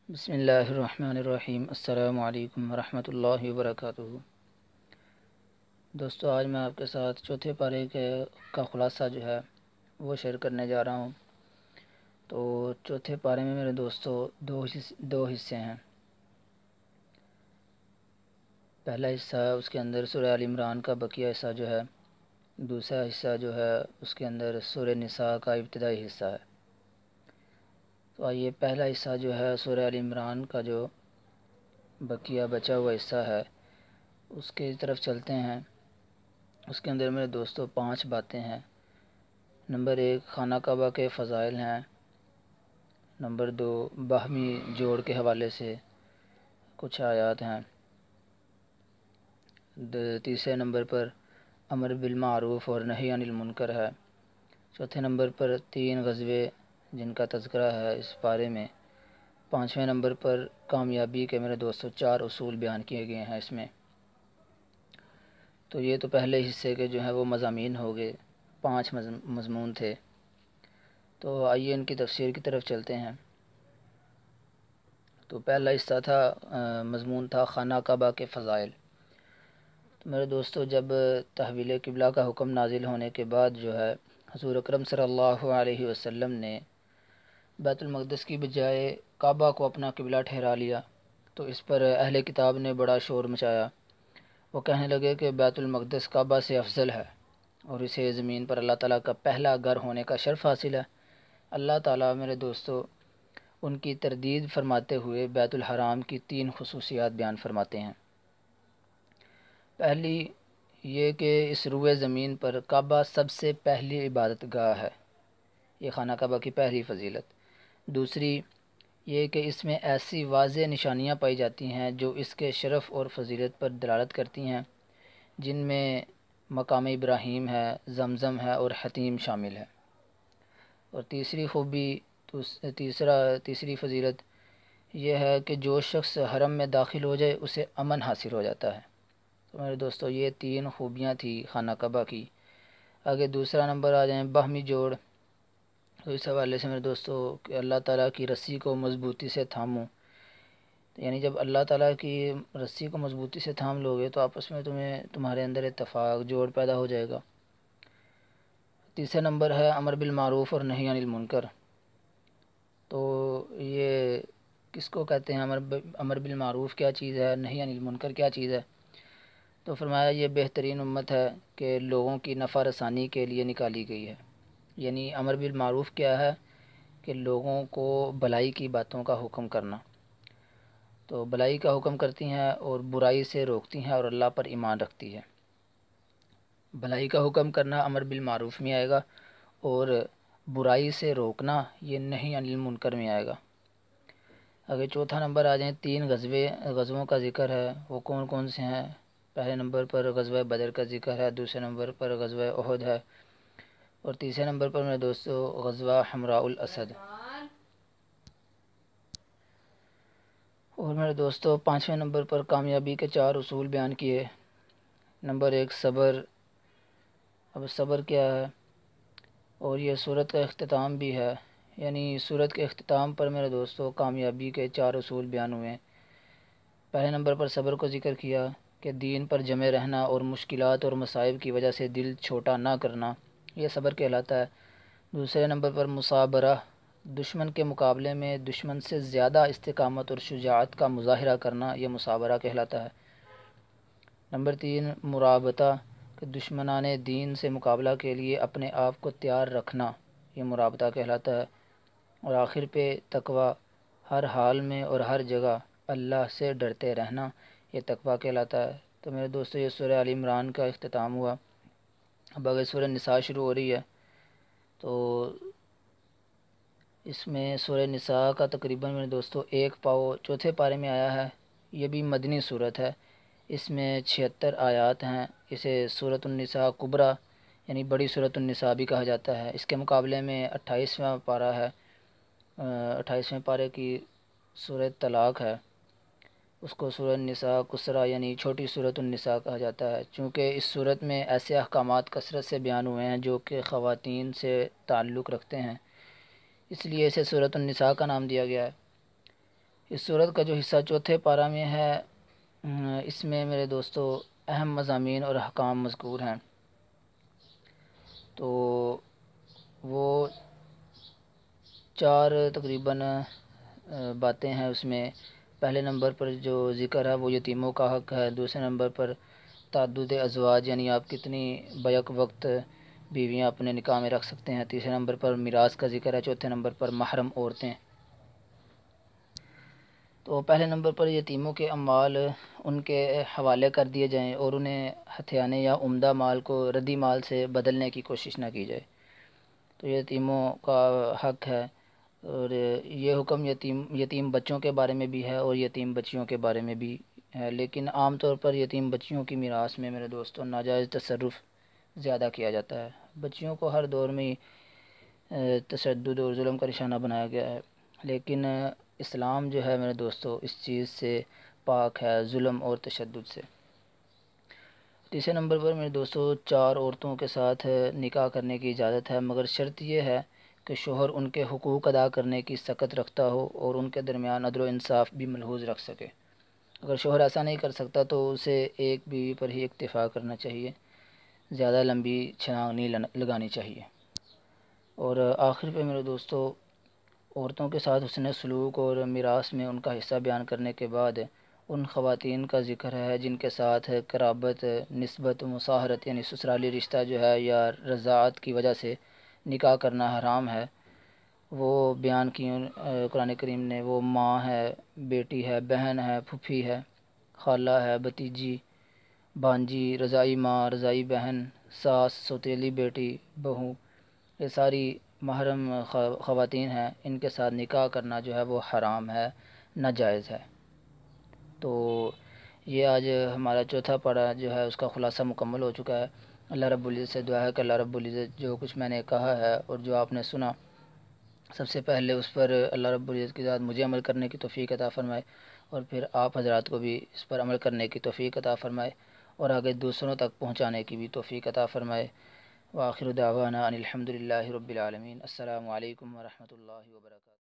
بسم اللہ الرحمن الرحیم۔ السلام علیکم ورحمۃ اللہ وبرکاتہ۔ دوستو، آج میں آپ کے ساتھ چوتھے پارے کا خلاصہ جو ہے وہ شیئر کرنے جا رہا ہوں۔ تو چوتھے پارے میں میرے دوستو دو حصے ہیں۔ پہلا حصہ ہے، اس کے اندر سورہ آل عمران کا بقیہ حصہ جو ہے۔ دوسرا حصہ جو ہے اس کے اندر سورہ نساء کا ابتدائی حصہ ہے۔ تو آئیے پہلا حصہ جو ہے سورہ آل عمران کا جو بقیہ بچا ہوا حصہ ہے اس کے طرف چلتے ہیں۔ اس کے اندر میرے دوستو 5 باتیں ہیں۔ نمبر 1 خانہ کعبہ کے فضائل ہیں۔ نمبر 2 باہمی جوڑ کے حوالے سے کچھ آیات ہیں۔ تیسرے نمبر پر امر بالمعروف اور نہی عن المنکر ہے۔ چوتھے نمبر پر 3 غزوے جن کا تذکرہ ہے اس پارے میں۔ 5ویں نمبر پر کامیابی کے میرے دوستو 4 اصول بیان کیے گئے ہیں اس میں۔ تو یہ تو پہلے حصے کے جو ہیں وہ مضامین ہو گئے، 5 مضمون تھے۔ تو آئیے ان کی تفسیر کی طرف چلتے ہیں۔ تو پہلا حصہ تھا، مضمون تھا خانہ کعبہ کے فضائل۔ تو میرے دوستو، جب تحویل قبلہ کا حکم نازل ہونے کے بعد جو ہے حضور اکرم صلی اللہ علیہ وسلم نے بیت المقدس کی بجائے کعبہ کو اپنا قبلہ ٹھہرا لیا، تو اس پر اہل کتاب نے بڑا شور مچایا۔ وہ کہنے لگے کہ بیت المقدس کعبہ سے افضل ہے اور اسے زمین پر اللہ تعالیٰ کا پہلا گھر ہونے کا شرف حاصل ہے۔ اللہ تعالیٰ میرے دوستو ان کی تردید فرماتے ہوئے بیت الحرام کی 3 خصوصیات بیان فرماتے ہیں۔ پہلی یہ کہ اس روئے زمین پر کعبہ سب سے پہلی عبادت گاہ ہے، یہ خانہ کعبہ کی پہلی فضیلت۔ دوسری یہ کہ اس میں ایسی واضح نشانیاں پائی جاتی ہیں جو اس کے شرف اور فضیلت پر دلالت کرتی ہیں، جن میں مقام ابراہیم ہے، زمزم ہے اور حتیم شامل ہے۔ اور تیسری خوبی، تیسری فضیلت یہ ہے کہ جو شخص حرم میں داخل ہو جائے اسے امن حاصل ہو جاتا ہے۔ تو میرے دوستو یہ 3 خوبیاں تھیں خانہ کعبہ کی۔ آگے دوسرا نمبر آ جائیں باہمی جوڑ۔ تو اس حوالے سے میرے دوستو کہ اللہ تعالیٰ کی رسی کو مضبوطی سے تھامو، یعنی جب اللہ تعالیٰ کی رسی کو مضبوطی سے تھام لوگے تو آپس میں تمہارے اندر اتفاق جوڑ پیدا ہو جائے گا۔ تیسرا نمبر ہے امر بالمعروف اور نہی عن المنکر۔ تو یہ کس کو کہتے ہیں؟ امر بالمعروف کیا چیز ہے، نہی عن المنکر کیا چیز ہے؟ تو فرمایا یہ بہترین امت ہے کہ لوگوں کی نفع رسانی کے لیے نکالی گئی ہے۔ یعنی امر بالمعروف کیا ہے کہ لوگوں کو بھلائی کی باتوں کا حکم کرنا، تو بھلائی کا حکم کرتی ہیں اور برائی سے روکتی ہیں اور اللہ پر ایمان رکھتی ہے۔ بھلائی کا حکم کرنا امر بالمعروف میں آئے گا اور برائی سے روکنا یہ نہی عن المنکر میں آئے گا۔ اگر چوتھا نمبر آ جائیں 3 غزووں کا ذکر ہے، وہ کون کون سے ہیں؟ پہلے نمبر پر غزوہ بدر کا ذکر ہے، دوسرے نمبر پر غزوہ احد ہے اور تیسرے نمبر پر میرے دوستو غزوہ حمراء الاسد۔ اور میرے دوستو 5ویں نمبر پر کامیابی کے 4 اصول بیان کیے۔ نمبر 1 صبر۔ اب صبر کیا ہے؟ اور یہ سورت کا اختتام بھی ہے، یعنی سورت کے اختتام پر میرے دوستو کامیابی کے 4 اصول بیان ہوئے۔ پہلے نمبر پر صبر کو ذکر کیا کہ دین پر جمے رہنا اور مشکلات اور مصائب کی وجہ سے دل چھوٹا نہ کرنا، یہ صبر کہلاتا ہے۔ دوسرے نمبر پر مصابرہ، دشمن کے مقابلے میں دشمن سے زیادہ استقامت اور شجاعت کا مظاہرہ کرنا، یہ مصابرہ کہلاتا ہے۔ نمبر 3 مرابطہ، کہ دشمنان دین سے مقابلہ کے لیے اپنے آپ کو تیار رکھنا، یہ مرابطہ کہلاتا ہے۔ اور آخر پہ تقوی، ہر حال میں اور ہر جگہ اللہ سے ڈرتے رہنا، یہ تقوی کہلاتا ہے۔ تو میرے دوستو یہ سورہ آل عمران کا اختتام ہوا۔ اب اگر سورہ نساء شروع ہو رہی ہے تو اس میں سورہ نساء کا تقریباً میرے دوستو 1 پاؤ چوتھے پارے میں آیا ہے۔ یہ بھی مدنی صورت ہے، اس میں 76 آیات ہیں۔ اسے سورۃ النساء کبریٰ یعنی بڑی سورۃ النساء بھی کہا جاتا ہے۔ اس کے مقابلے میں 28واں پارہ ہے، 28ویں پارے کی سورۃ طلاق ہے، اس کو سورۃ النساء قصریٰ یعنی چھوٹی سورۃ النساء کہا جاتا ہے، چونکہ اس صورت میں ایسے احکامات کثرت سے بیان ہوئے ہیں جو کہ خواتین سے تعلق رکھتے ہیں، اس لیے اسے سورۃ النساء کا نام دیا گیا ہے۔ اس صورت کا جو حصہ چوتھے پارہ میں ہے اس میں میرے دوستو اہم مضامین اور احکام مذکور ہیں۔ تو وہ چار تقریباً باتیں ہیں اس میں۔ پہلے نمبر پر جو ذکر ہے وہ یتیموں کا حق ہے، دوسرے نمبر پر تعدد ازواج یعنی آپ کتنی بیک وقت بیویاں اپنے نکاح میں رکھ سکتے ہیں، تیسرے نمبر پر میراث کا ذکر ہے، چوتھے نمبر پر محرم عورتیں۔ تو پہلے نمبر پر یتیموں کے اموال ان کے حوالے کر دیے جائیں اور انہیں ہتھیانے یا عمدہ مال کو ردی مال سے بدلنے کی کوشش نہ کی جائے۔ تو یتیموں کا حق ہے، اور یہ حکم یتیم بچوں کے بارے میں بھی ہے اور یتیم بچیوں کے بارے میں بھی ہے، لیکن عام طور پر یتیم بچیوں کی میراث میں میرے دوستوں ناجائز تصرف زیادہ کیا جاتا ہے۔ بچیوں کو ہر دور میں تشدد اور ظلم کا نشانہ بنایا گیا ہے، لیکن اسلام جو ہے میرے دوستو اس چیز سے پاک ہے، ظلم اور تشدد سے۔ تیسرے نمبر پر میرے دوستو 4 عورتوں کے ساتھ نکاح کرنے کی اجازت ہے، مگر شرط یہ ہے کہ شوہر ان کے حقوق ادا کرنے کی سخت رکھتا ہو اور ان کے درمیان عدل و انصاف بھی ملحوظ رکھ سکے۔ اگر شوہر ایسا نہیں کر سکتا تو اسے ایک بیوی پر ہی اکتفا کرنا چاہیے، زیادہ لمبی چھلانگ نہیں لگانی چاہیے۔ اور آخر پہ میرے دوستو عورتوں کے ساتھ حسن سلوک اور میراث میں ان کا حصہ بیان کرنے کے بعد ان خواتین کا ذکر ہے جن کے ساتھ قرابت، نسبت، مصاہرت یعنی سسرالی رشتہ جو ہے یا رضاعت کی وجہ سے نکاح کرنا حرام ہے، وہ بیان کی قرآن کریم نے۔ وہ ماں ہے، بیٹی ہے، بہن ہے، پھوپھی ہے، خالہ ہے، بھتیجی، بھانجی، رضاعی ماں، رضاعی بہن، ساس، سوتیلی بیٹی، بہو، یہ ساری محرم خواتین ہیں، ان کے ساتھ نکاح کرنا جو ہے وہ حرام ہے، ناجائز ہے۔ تو یہ آج ہمارا چوتھا پارہ جو ہے اس کا خلاصہ مکمل ہو چکا ہے۔ اللہ رب العزت سے دعا ہے کہ اللہ رب العزت جو کچھ میں نے کہا ہے اور جو آپ نے سنا، سب سے پہلے اس پر اللہ رب العزت کی ذات مجھے عمل کرنے کی توفیق عطا فرمائے، اور پھر آپ حضرات کو بھی اس پر عمل کرنے کی توفیق عطا فرمائے اور آگے دوسروں تک پہنچانے کی بھی توفیق عطا فرمائے۔ وآخر دعوانا ان الحمد للہ رب العالمین۔ السلام علیکم ورحمۃ اللہ وبرکاتہ۔